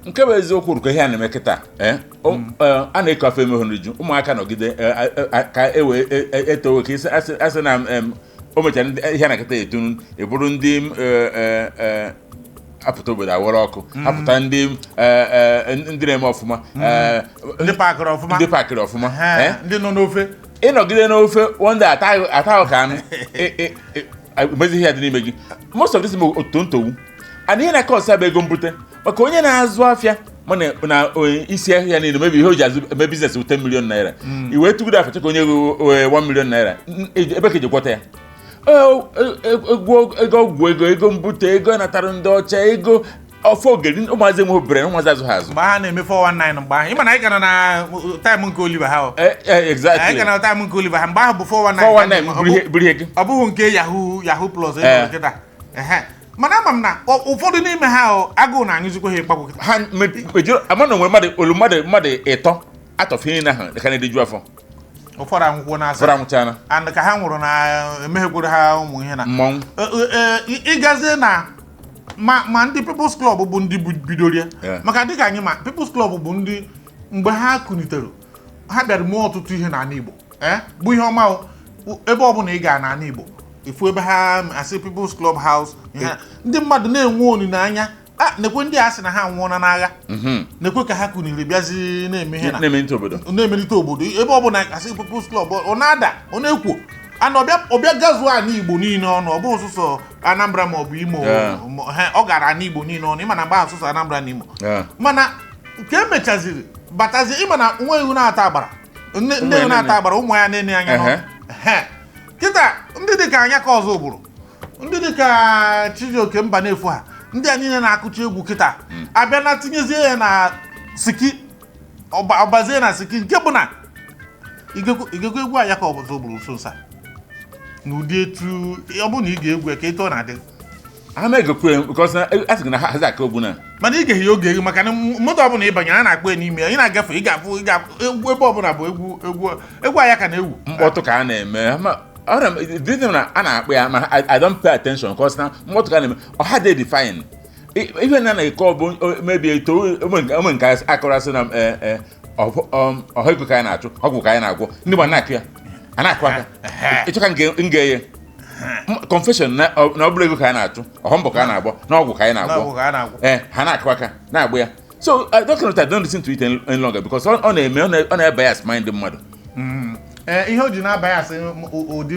nke bụ eziokwu ruko ihe a na-eme kịta a na-eko afọ emehụ nriju ụmụaka nọgide ka etowe ka asị na o mechara ihe na kịta etunu eburu ndị apụta obodo awara ọkụ apụta ndị na-eme ọfụma ndị pakịrị ọfụma ndị nọ n'ofe ịnọgide n'ofe wanda ataghị ka anụ mezi ihe dị n'ime gị most of this is otu ntogbu and ihe na-akọsị bụ ego mbute maka onye na-azụ afịa na isi ahịa niile mebi ihe o ji azụ eme biznes 10 million naira i wee tụgide afọ chọka onye ego 1 million naira ebe ka eji gwọta ya ego mbute ego natara ndị ọcha ego ọfọ ogeri ụmụazị enwe obere ụmụazị azụ ha azụ mgbe ha na-eme 419 mgbe ahụ ịma na anyị gara na taịm nke Oliver ha exactly anyị gara na taịm nke Oliver ha mgbe ahụ bụ 419 buru ihe gị ọ bụghị nke Yahoo Plus kịta mana ama m na ụfọdụ n'ime ha agụụ na-anyụzikwa ha ịkpagbu kịta ha mejuru ama na nwere mmadụ ịtọ atọfe ihe na ha ka na-ediju afọ ụfọdụ anwụkwọ na ụfọdụ anwụchana and ka ha nwụrụ na emeghekwuru ha ụmụ ihe na mmọnwụ ịgazie na ma ndị People's Club bụ ndị bidoro ya maka dịka anyị ma People's Club bụ ndị mgbe ha kunitere ha bịara mee ọtụtụ ihe n'ala Igbo bụ ihe ọma ebe ọbụla ị gaa n'ala Igbo ifu ebe ha asị People's Club House ndị mmadụ na-enwe olileanya nekwe ndị a sị na ha nwụọna n'agha nekwe ka ha kuniri bịazi na-eme ihe na-emelite obodo ebe ọbụla asị People's Club ọ na-ada ọ na-ekwo ana ọbịa gazuo ala Igbo niile ọnụ ọ bụ ọsụsọ Anambra ma ọ bụ Imo ọ gara ala Igbo niile ọnụ ịma na mgbe ọsụsọ Anambra na Imo mana nke emechaziri batazi ịma na nwa ihu na-ata agbara nne ihu na-ata agbara ụmụ ya na-ene anya n'ọnụ kịta ndị dịka anya ka ọzọ bụrụ ndị dịka Chijioke mba na-efu ha ndị a niile na-akụchi egwu kịta abịa na tinyezie ya na siki ọbazie na siki nke bụ na igekwa egwu anya ka ọzọ bụrụ nso nsa n'ụdị etu ọ bụ na ị ga-egwu ka etu ọ na-adị ha megekwe because a sị na ha aka ogwu na mana ị ga-ehi oge gị maka na moto ọbụla ịbanye a na-akpọ n'ime ya ị na-agafe ị ga-afụ egwu ebe ọbụla bụ egwu anya ka na-ewu mkpọtụ ka a na-eme na a na-akpọ ya ma I don't pay attention because na mkpọtụ ka a na-eme ọha dị define ihe na-eke bụ mebi eto ome nke akọrọ asị na ọha ego ka anyị na-achụ ọgwụ ka anyị na-agwọ ndị gba na-akụ ya a na-akụ aka ịchọka nge ye confession na ọ bụrụ ego ka anyị na-achụ ọhọmbọ ka a na-agbọ na ọgwụ ka anyị na-agwọ ha na-akụ aka na-agbụ ya so I don't listen to it any longer because ọ na-eme ọ na-ebias mind mmadụ ihe o ji na-abias ụdị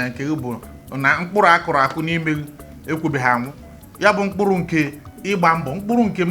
nke bụ na mkpụrụ akụrụ akụ n'ime ekwebeghị anwụ ya bụ mkpụrụ nke ịgba mbọ mkpụrụ nke